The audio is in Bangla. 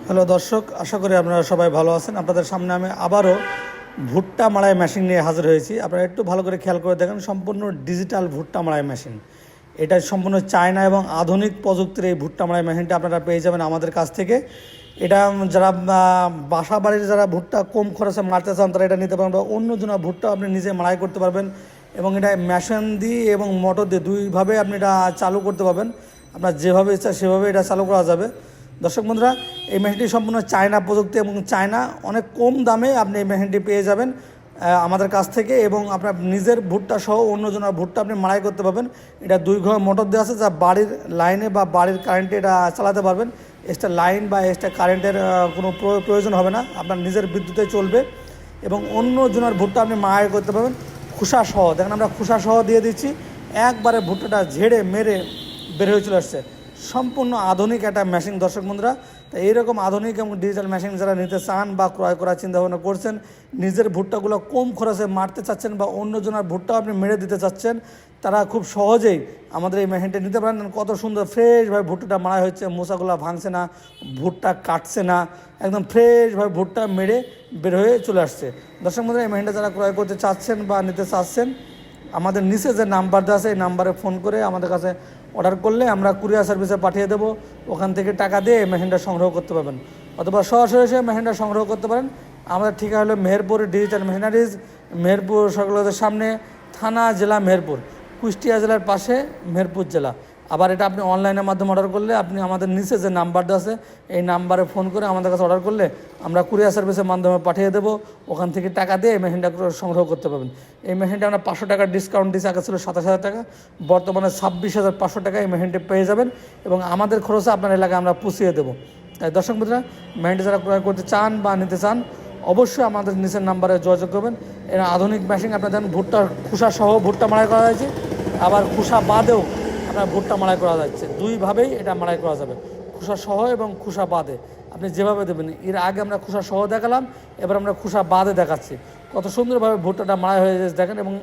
হ্যালো দর্শক, আশা করি আপনারা সবাই ভালো আছেন। আপনাদের সামনে আমি আবারও ভুট্টা মাড়াই মেশিন নিয়ে হাজির হয়েছি। আপনারা একটু ভালো করে খেয়াল করে দেখেন, সম্পূর্ণ ডিজিটাল ভুট্টা মাড়াই মেশিন। এটা সম্পূর্ণ চায়না এবং আধুনিক প্রযুক্তির এই ভুট্টা মাড়াই মেশিনটা আপনারা পেয়ে যাবেন আমাদের কাছ থেকে। এটা যারা বাসা বাড়ির যারা ভুট্টা কম খরচে মারতে চান তারা এটা নিতে পারেন, বা অন্য জনের ভুট্টা আপনি নিজে মাড়াই করতে পারবেন। এবং এটা মেশিন দিয়ে এবং মোটর দিয়ে দুইভাবে আপনি এটা চালু করতে পারবেন। আপনার যেভাবে ইচ্ছা সেভাবে এটা চালু করা যাবে। দর্শক বন্ধুরা, এই মেশিনটি সম্পূর্ণ চায়না প্রযুক্তি এবং চায়না অনেক কম দামে আপনি এই মেশিনটি পেয়ে যাবেন আমাদের কাছ থেকে। এবং আপনার নিজের ভুট্টা সহ অন্যজনের ভুট্টা আপনি মাড়াই করতে পারবেন। এটা 2 ঘর মোটর দেওয়া আছে, যা বাড়ির লাইনে বা বাড়ির কারেন্টে এটা চালাতে পারবেন। এক্সট্রা লাইন বা এক্সট্রা কারেন্টের কোনো প্রয়োজন হবে না, আপনার নিজের বিদ্যুতে চলবে। এবং অন্যজনের ভুট্টা আপনি মাড়াই করতে পারবেন খোসা সহ। দেখেন আমরা খোসা সহ দিয়ে দিচ্ছি, একবারে ভুট্টাটা ঝেড়ে মেরে বের হয়ে চলে আসছে। সম্পূর্ণ আধুনিক একটা মেশিন দর্শক বন্ধুরা। তো এইরকম আধুনিক এবং ডিজিটাল মেশিন যারা নিতে চান বা ক্রয় করার চিন্তাভাবনা করছেন, নিজের ভুট্টাগুলো কম খরচে মারতে চাচ্ছেন বা অন্যজনের ভুট্টাও আপনি মেরে দিতে চাচ্ছেন, তারা খুব সহজেই আমাদের এই মেশিনটা নিতে পারেন। কত সুন্দর ফ্রেশভাবে ভুট্টাটা মারা হচ্ছে, মোচাগুলো ভাঙছে না, ভুট্টা কাটছে না, একদম ফ্রেশভাবে ভুট্টা মেরে বের হয়ে চলে আসছে। দর্শক বন্ধুরা, এই মেশিনটা যারা ক্রয় করতে চাচ্ছেন বা নিতে চাচ্ছেন, আমাদের নিচে যে নাম্বার দেওয়া আছে এই নাম্বারে ফোন করে আমাদের কাছে অর্ডার করলে আমরা কুরিয়ার সার্ভিসে পাঠিয়ে দেবো। ওখান থেকে টাকা দিয়ে মেশিনটা সংগ্রহ করতে পারবেন, অথবা সরাসরি এসে মেশিনটা সংগ্রহ করতে পারেন। আমাদের ঠিকানা হলো মেহেরপুর ডিজিটাল মেশিনারিজ, মেহেরপুর সরকারের সামনে, থানা জেলা মেহেরপুর, কুষ্টিয়া জেলার পাশে মেহেরপুর জেলা। আবার এটা আপনি অনলাইনের মাধ্যমে অর্ডার করলে আপনি আমাদের নিচে যে নাম্বারটা আছে এই নাম্বারে ফোন করে আমাদের কাছে অর্ডার করলে আমরা কুরিয়ার সার্ভিসের মাধ্যমে পাঠিয়ে দেবো। ওখান থেকে টাকা দিয়ে এই মেশিনটা সংগ্রহ করতে পারবেন। এই মেশিনটা আমরা 500 টাকার ডিসকাউন্ট দিচ্ছি, আগে ছিল 27,000 টাকা, বর্তমানে 26,500 টাকা এই মেশিনটি পেয়ে যাবেন। এবং আমাদের খরচে আপনার এলাকায় আমরা পুষিয়ে দেবো। তাই দর্শক বন্ধুরা, মেশিনটি যারা ক্রয় করতে চান বা নিতে চান অবশ্যই আমাদের নিচের নাম্বারে যোগাযোগ করবেন। এর আধুনিক মেশিন আপনার দেখেন, ভুট্টার খোসা সহ ভুট্টা মাড়াই করা হয়েছে, আবার খোসা বাদেও আপনার ভুট্টা মাড়াই করা যাচ্ছে। দুইভাবেই এটা মাড়াই করা যাবে, খোসা সহ এবং খোসা বাদে, আপনি যেভাবে দেবেন। এর আগে আমরা খোসা সহ দেখালাম, এবার আমরা খোসা বাদে দেখাচ্ছি। কত সুন্দরভাবে ভুট্টাটা মাড়াই হয়ে যাচ্ছে দেখেন। এবং